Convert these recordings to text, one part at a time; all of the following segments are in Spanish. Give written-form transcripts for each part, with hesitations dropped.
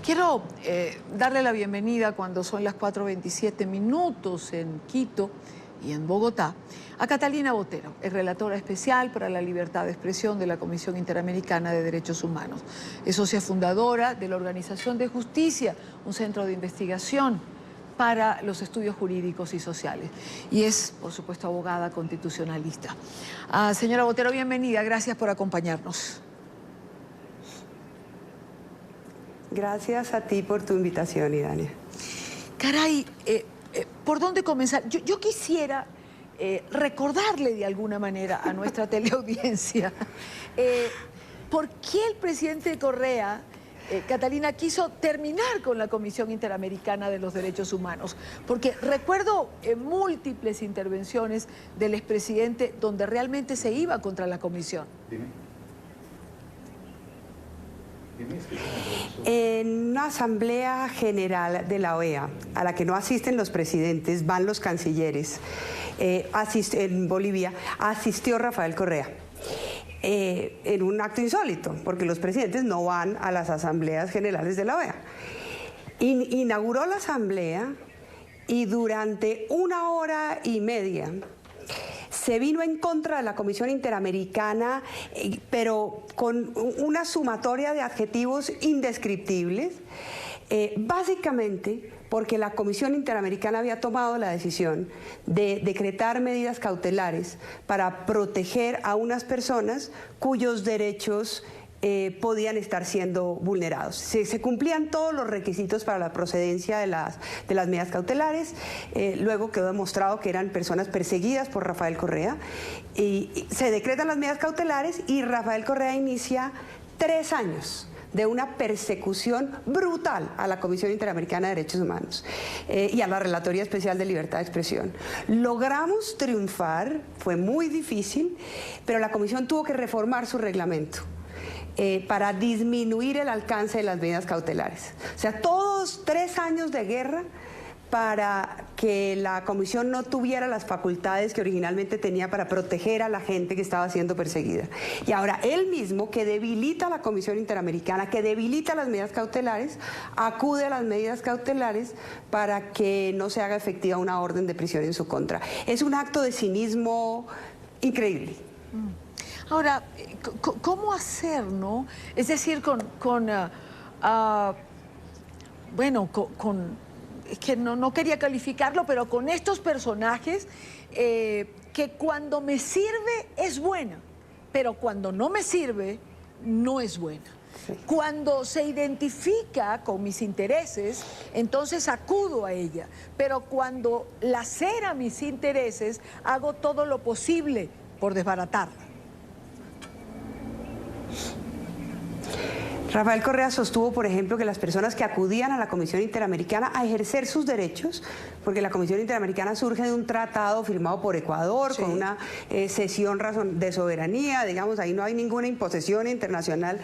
Quiero darle la bienvenida cuando son las 4:27 minutos en Quito y en Bogotá a Catalina Botero, es relatora especial para la libertad de expresión de la Comisión Interamericana de Derechos Humanos. Es socia fundadora de la Organización de Justicia, un centro de investigación para los estudios jurídicos y sociales. Y es, por supuesto, abogada constitucionalista. Señora Botero, bienvenida. Gracias por acompañarnos. Gracias a ti por tu invitación, Idania. Caray, ¿por dónde comenzar? Yo quisiera recordarle de alguna manera a nuestra teleaudiencia por qué el presidente Correa, Catalina, quiso terminar con la Comisión Interamericana de los Derechos Humanos. Porque recuerdo múltiples intervenciones del expresidente donde realmente se iba contra la comisión. En una asamblea general de la OEA, a la que no asisten los presidentes, van los cancilleres, en Bolivia, asistió Rafael Correa. En un acto insólito, porque los presidentes no van a las asambleas generales de la OEA. Inauguró la asamblea y durante 1 hora y media se vino en contra de la Comisión Interamericana, pero con una sumatoria de adjetivos indescriptibles, básicamente porque la Comisión Interamericana había tomado la decisión de decretar medidas cautelares para proteger a unas personas cuyos derechos podían estar siendo vulnerados. Se cumplían todos los requisitos para la procedencia de las medidas cautelares. Luego quedó demostrado que eran personas perseguidas por Rafael Correa. Y se decretan las medidas cautelares y Rafael Correa inicia 3 años de una persecución brutal a la Comisión Interamericana de Derechos Humanos y a la Relatoría Especial de Libertad de Expresión. Logramos triunfar, fue muy difícil, pero la Comisión tuvo que reformar su reglamento para disminuir el alcance de las medidas cautelares. O sea, todos 3 años de guerra para que la Comisión no tuviera las facultades que originalmente tenía para proteger a la gente que estaba siendo perseguida. Y ahora él mismo, que debilita a la Comisión Interamericana, que debilita las medidas cautelares, acude a las medidas cautelares para que no se haga efectiva una orden de prisión en su contra. Es un acto de cinismo increíble. Ahora, ¿cómo hacer, no? Es decir, es que no quería calificarlo, pero con estos personajes que cuando me sirve es buena, pero cuando no me sirve no es buena. Sí. Cuando se identifica con mis intereses, entonces acudo a ella, pero cuando lacera mis intereses, hago todo lo posible por desbaratarla. Rafael Correa sostuvo, por ejemplo, que las personas que acudían a la Comisión Interamericana a ejercer sus derechos, porque la Comisión Interamericana surge de un tratado firmado por Ecuador, sí, con una cesión de soberanía, digamos, ahí no hay ninguna imposición internacional,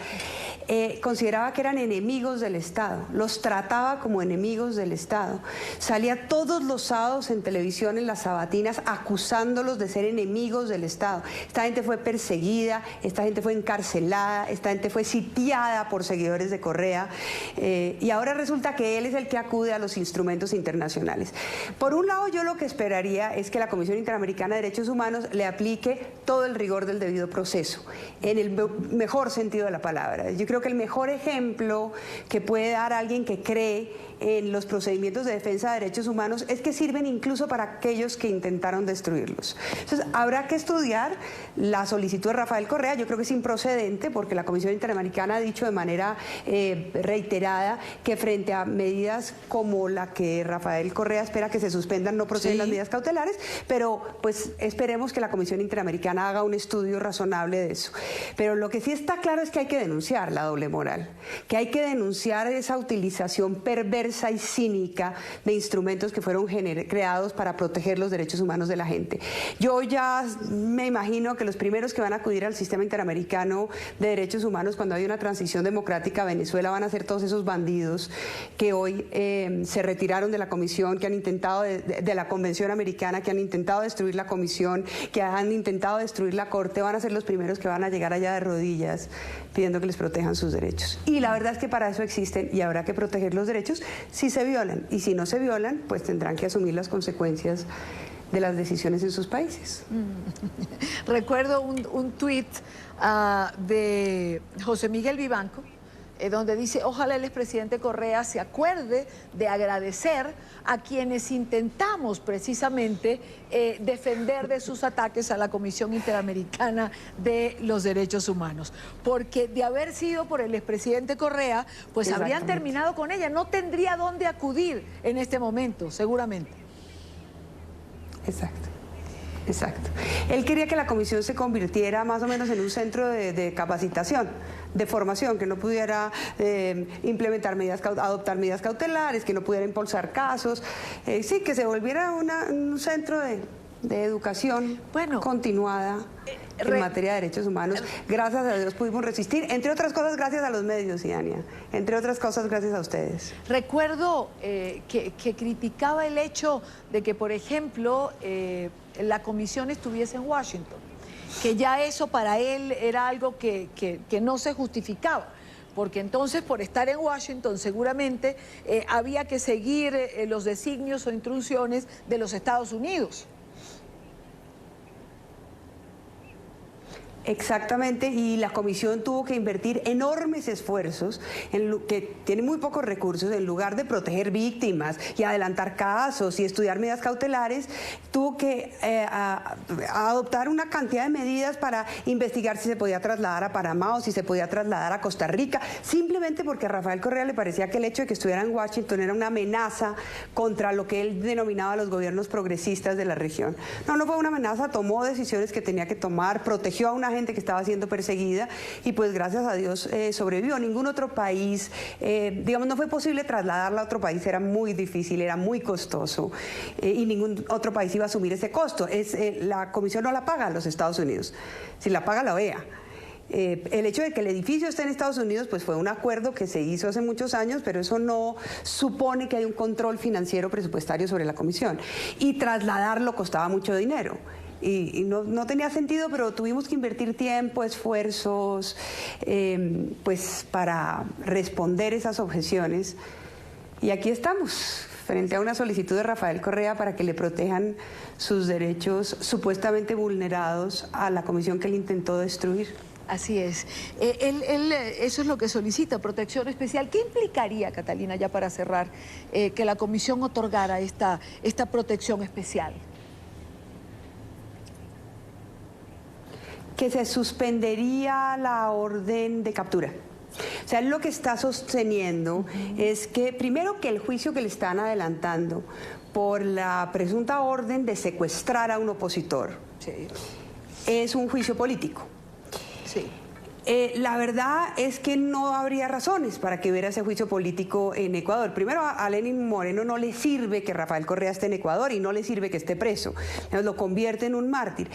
consideraba que eran enemigos del Estado, los trataba como enemigos del Estado. Salía todos los sábados en televisión, en las sabatinas, acusándolos de ser enemigos del Estado. Esta gente fue perseguida, esta gente fue encarcelada, esta gente fue sitiada por seguidores de Correa, y ahora resulta que él es el que acude a los instrumentos internacionales. Por un lado, yo lo que esperaría es que la Comisión Interamericana de Derechos Humanos le aplique todo el rigor del debido proceso, en el mejor sentido de la palabra. Yo creo que el mejor ejemplo que puede dar alguien que cree en los procedimientos de defensa de derechos humanos es que sirven incluso para aquellos que intentaron destruirlos. Entonces, habrá que estudiar la solicitud de Rafael Correa. Yo creo que es improcedente porque la Comisión Interamericana ha dicho de manera reiterada que frente a medidas como la que Rafael Correa espera que se suspendan, no proceden, sí, las medidas cautelares, pero pues esperemos que la Comisión Interamericana haga un estudio razonable de eso. Pero lo que sí está claro es que hay que denunciar la doble moral, que hay que denunciar esa utilización perversa y cínica de instrumentos que fueron creados para proteger los derechos humanos de la gente. Yo ya me imagino que los primeros que van a acudir al sistema interamericano de derechos humanos cuando hay una transición democrática a Venezuela van a ser todos esos bandidos que hoy se retiraron de la comisión, que han intentado de la Convención Americana, que han intentado destruir la comisión, que han intentado destruir la Corte. Van a ser los primeros que van a llegar allá de rodillas pidiendo que les protejan protejan sus derechos. Y la verdad es que para eso existen y habrá que proteger los derechos si se violan. Y si no se violan, pues tendrán que asumir las consecuencias de las decisiones en sus países. Recuerdo un tuit de José Miguel Vivanco, donde dice: ojalá el expresidente Correa se acuerde de agradecer a quienes intentamos precisamente defender de sus ataques a la Comisión Interamericana de los Derechos Humanos. Porque de haber sido por el expresidente Correa, pues habrían terminado con ella. No tendría dónde acudir en este momento, seguramente. Exacto. Exacto. Él quería que la comisión se convirtiera más o menos en un centro de capacitación, de formación, que no pudiera adoptar medidas cautelares, que no pudiera impulsar casos, sí, que se volviera un centro de educación continuada en materia de derechos humanos. Gracias a Dios pudimos resistir, entre otras cosas gracias a los medios, Idania, entre otras cosas gracias a ustedes. Recuerdo que criticaba el hecho de que, por ejemplo, la comisión estuviese en Washington, que ya eso para él era algo que no se justificaba, porque entonces por estar en Washington seguramente había que seguir los designios o instrucciones de los Estados Unidos. Exactamente, y la comisión tuvo que invertir enormes esfuerzos, que tiene muy pocos recursos, en lugar de proteger víctimas y adelantar casos y estudiar medidas cautelares, tuvo que adoptar una cantidad de medidas para investigar si se podía trasladar a Panamá o si se podía trasladar a Costa Rica, simplemente porque a Rafael Correa le parecía que el hecho de que estuviera en Washington era una amenaza contra lo que él denominaba los gobiernos progresistas de la región. No fue una amenaza, tomó decisiones que tenía que tomar, protegió a una gente que estaba siendo perseguida y pues gracias a Dios sobrevivió. Ningún otro país, digamos, no fue posible trasladarla a otro país, era muy difícil, era muy costoso y ningún otro país iba a asumir ese costo. La comisión no la paga a los Estados Unidos, si la paga la OEA. El hecho de que el edificio esté en Estados Unidos pues fue un acuerdo que se hizo hace muchos años, pero eso no supone que hay un control financiero presupuestario sobre la comisión, y trasladarlo costaba mucho dinero. Y no tenía sentido, pero tuvimos que invertir tiempo, esfuerzos, pues para responder esas objeciones. Y aquí estamos, frente a una solicitud de Rafael Correa para que le protejan sus derechos supuestamente vulnerados a la comisión que él intentó destruir. Así es. Eso es lo que solicita, protección especial. ¿Qué implicaría, Catalina, ya para cerrar, que la comisión otorgara esta protección especial? Que se suspendería la orden de captura. O sea, lo que está sosteniendo es que, primero, que el juicio que le están adelantando por la presunta orden de secuestrar a un opositor es un juicio político. Sí. La verdad es que no habría razones para que hubiera ese juicio político en Ecuador. Primero, a Lenín Moreno no le sirve que Rafael Correa esté en Ecuador y no le sirve que esté preso. Lo convierte en un mártir.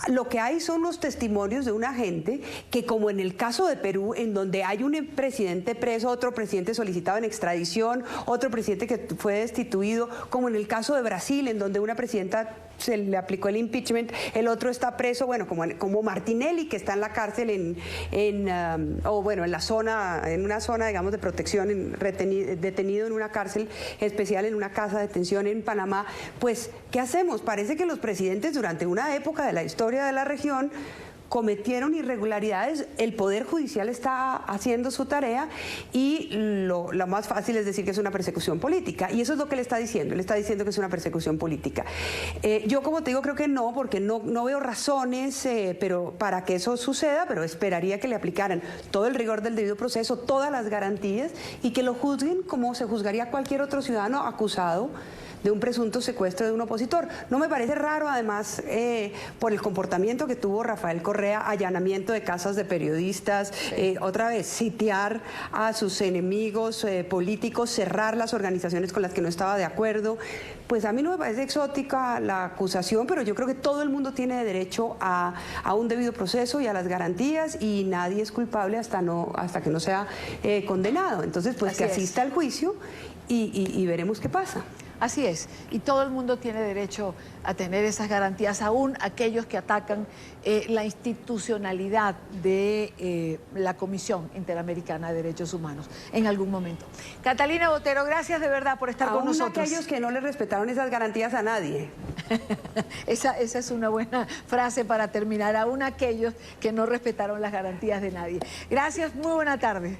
Lo que hay son los testimonios de una gente que, como en el caso de Perú, en donde hay un presidente preso, otro presidente solicitado en extradición, otro presidente que fue destituido, como en el caso de Brasil, en donde una presidenta se le aplicó el impeachment, el otro está preso, bueno, como Martinelli, que está en la cárcel en una zona, digamos, de protección, detenido en una cárcel especial, en una casa de detención en Panamá. Pues, ¿qué hacemos? Parece que los presidentes durante una época de la historia de la región cometieron irregularidades, el Poder Judicial está haciendo su tarea y lo más fácil es decir que es una persecución política, y eso es lo que le está diciendo, le está diciendo que es una persecución política. Yo, como te digo, creo que no, porque no veo razones pero para que eso suceda, pero esperaría que le aplicaran todo el rigor del debido proceso, todas las garantías, y que lo juzguen como se juzgaría a cualquier otro ciudadano acusado de un presunto secuestro de un opositor. No me parece raro, además, por el comportamiento que tuvo Rafael Correa, allanamiento de casas de periodistas, otra vez, sitiar a sus enemigos políticos, cerrar las organizaciones con las que no estaba de acuerdo. Pues a mí no me parece exótica la acusación, pero yo creo que todo el mundo tiene derecho a un debido proceso y a las garantías, y nadie es culpable hasta que no sea condenado. Entonces, pues que asista al juicio y veremos qué pasa. Así es, y todo el mundo tiene derecho a tener esas garantías, aún aquellos que atacan la institucionalidad de la Comisión Interamericana de Derechos Humanos en algún momento. Catalina Botero, gracias de verdad por estar con nosotros. Aún aquellos que no le respetaron esas garantías a nadie. Esa es una buena frase para terminar, aún aquellos que no respetaron las garantías de nadie. Gracias, muy buena tarde.